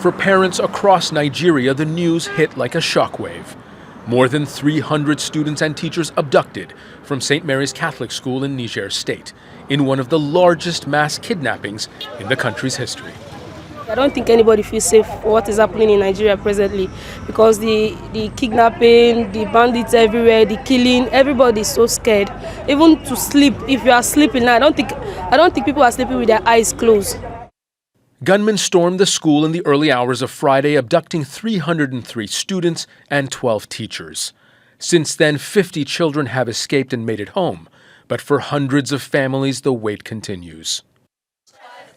For parents across Nigeria, the news hit like a shockwave. More than 300 students and teachers abducted from St. Mary's Catholic School in Niger State in one of the largest mass kidnappings in the country's history. I don't think anybody feels safe for what is happening in Nigeria presently, because the kidnapping, the bandits everywhere, the killing, everybody is so scared. Even to sleep, if you are sleeping now, I don't think people are sleeping with their eyes closed. Gunmen stormed the school in the early hours of Friday, abducting 303 students and 12 teachers. Since then, 50 children have escaped and made it home, but for hundreds of families, the wait continues.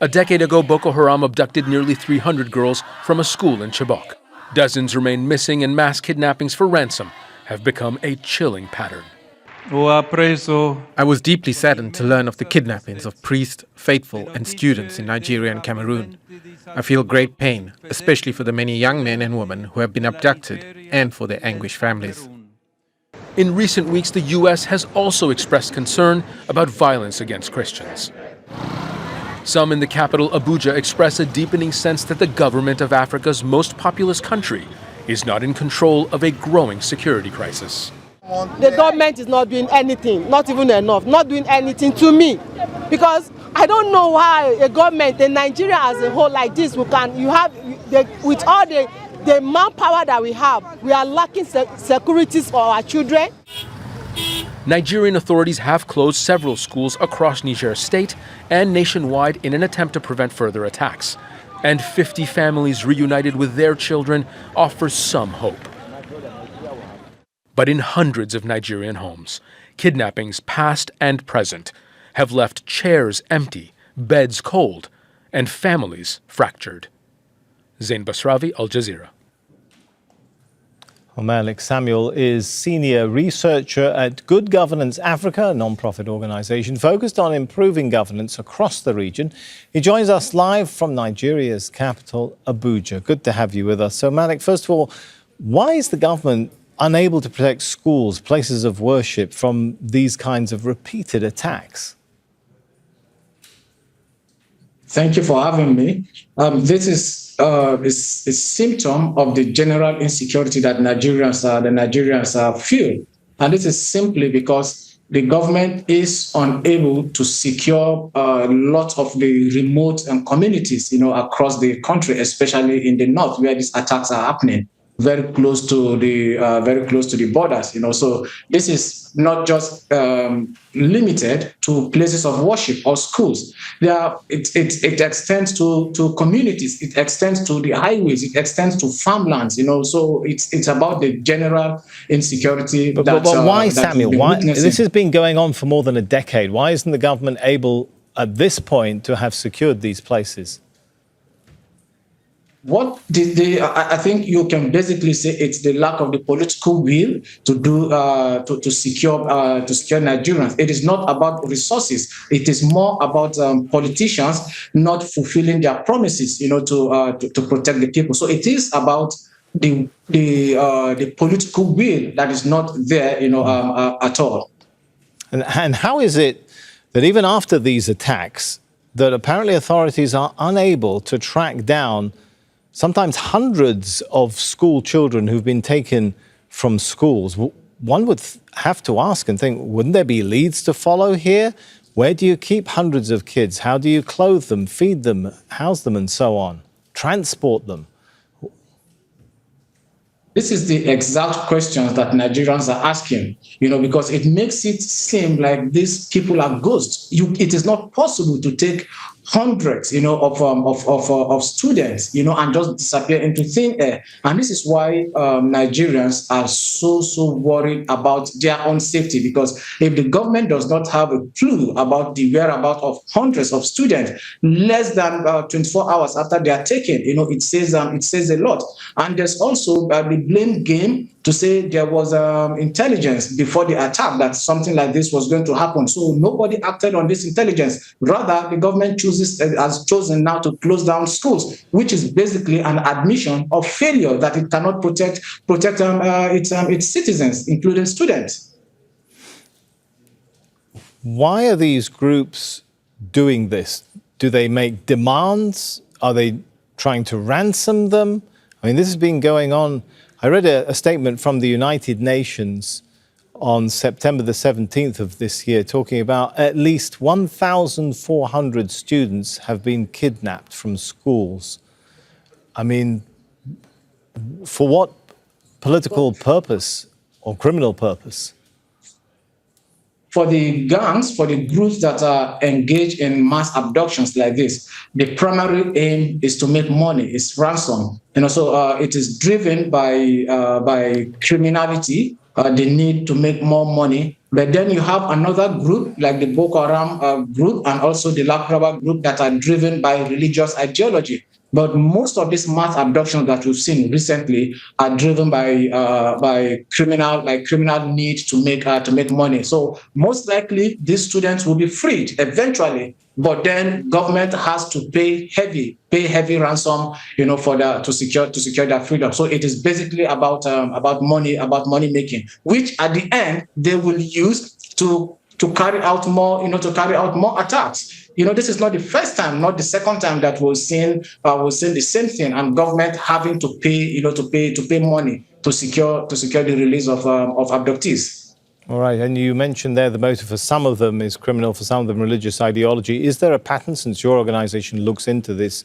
A decade ago, Boko Haram abducted nearly 300 girls from a school in Chibok. Dozens remain missing, and mass kidnappings for ransom have become a chilling pattern. I was deeply saddened to learn of the kidnappings of priests, faithful, and students in Nigeria and Cameroon. I feel great pain, especially for the many young men and women who have been abducted and for their anguished families. In recent weeks, the U.S. has also expressed concern about violence against Christians. Some in the capital, Abuja, express a deepening sense that the government of Africa's most populous country is not in control of a growing security crisis. The government is not doing anything, not even enough, not doing anything to me. Because I don't know why a government in Nigeria as a whole like this, with all the manpower that we have, we are lacking securities for our children. Nigerian authorities have closed several schools across Niger State and nationwide in an attempt to prevent further attacks. And 50 families reunited with their children offers some hope. But in hundreds of Nigerian homes, kidnappings past and present have left chairs empty, beds cold, and families fractured. Zein Basravi, Al Jazeera. Well, Malik Samuel is senior researcher at Good Governance Africa, a non-profit organisation focused on improving governance across the region. He joins us live from Nigeria's capital, Abuja. Good to have you with us. So, Malik, first of all, why is the government unable to protect schools, places of worship from these kinds of repeated attacks? Thank you for having me. This is a symptom of the general insecurity that Nigerians feel. And this is simply because the government is unable to secure a lot of the remote communities, across the country, especially in the north, where these attacks are happening. Very close to the borders, So this is not just limited to places of worship or schools. It extends to communities. It extends to the highways. It extends to farmlands. So it's about the general insecurity. But why, Samuel? Why this has been going on for more than a decade? Why isn't the government able, at this point, to have secured these places? I think you can basically say it's the lack of the political will to secure Nigerians. It is not about resources. It is more about politicians not fulfilling their promises, to protect the people. So it is about the political will that is not there, at all. And how is it that even after these attacks, that apparently authorities are unable to track down sometimes hundreds of school children who've been taken from schools? One would have to ask and think, wouldn't there be leads to follow here? Where do you keep hundreds of kids? How do you clothe them, feed them, house them, and so on? Transport them? This is the exact questions that Nigerians are asking, because it makes it seem like these people are ghosts. It is not possible to take hundreds, of students, and just disappear into thin air. And this is why Nigerians are so worried about their own safety, because if the government does not have a clue about the whereabouts of hundreds of students less than 24 hours after they are taken, it says a lot. And there's also the blame game to say there was intelligence before the attack that something like this was going to happen. So nobody acted on this intelligence. Rather, the government has chosen now to close down schools, which is basically an admission of failure that it cannot protect its citizens, including students. Why are these groups doing this? Do they make demands? Are they trying to ransom them? I mean, this has been going on. I read a statement from the United Nations on September the 17th of this year, talking about at least 1,400 students have been kidnapped from schools. I mean, for what political purpose or criminal purpose? For the gangs, for the groups that are engaged in mass abductions like this, the primary aim is to make money, it's ransom. So it is driven by criminality, the need to make more money. But then you have another group like the Boko Haram group and also the Lakraba group that are driven by religious ideology. But most of these mass abductions that we've seen recently are driven by criminal need to make money. So most likely these students will be freed eventually, but then government has to pay heavy ransom, to secure their freedom. So it is basically about money making, which at the end they will use to carry out more attacks. This is not the first time, not the second time that we've seen the same thing, and government having to pay money to secure the release of abductees. All right, and you mentioned there the motive for some of them is criminal, for some of them religious ideology. Is there a pattern, since your organization looks into this,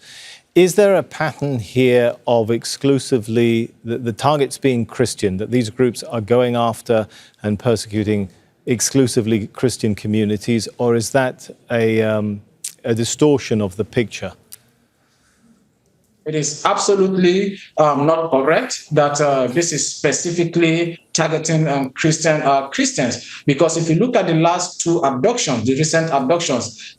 is there a pattern here of exclusively the targets being Christian, that these groups are going after and persecuting exclusively Christian communities, or is that a distortion of the picture? It is absolutely not correct that this is specifically targeting Christians, because if you look at the last two abductions, the recent abductions,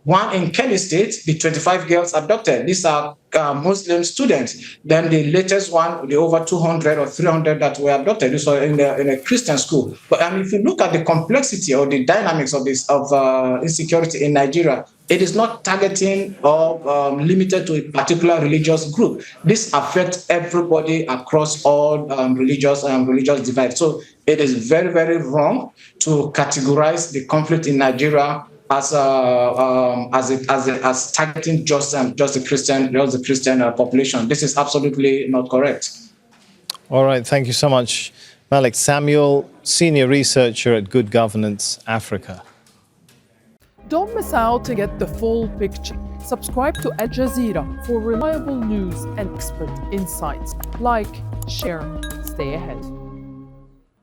one in Kebbi State, the 25 girls abducted. These are Muslim students. Then the latest one, the over 200 or 300 that were abducted, these were in a Christian school. But if you look at the complexity or the dynamics of insecurity in Nigeria, it is not targeting or limited to a particular religious group. This affects everybody across all religious divides. So it is very, very wrong to categorize the conflict in Nigeria as targeting just the Christian population. This is absolutely not correct. All right, thank you so much, Malik Samuel, senior researcher at Good Governance Africa. Don't miss out to get the full picture. Subscribe to Al Jazeera for reliable news and expert insights. Like, share, stay ahead.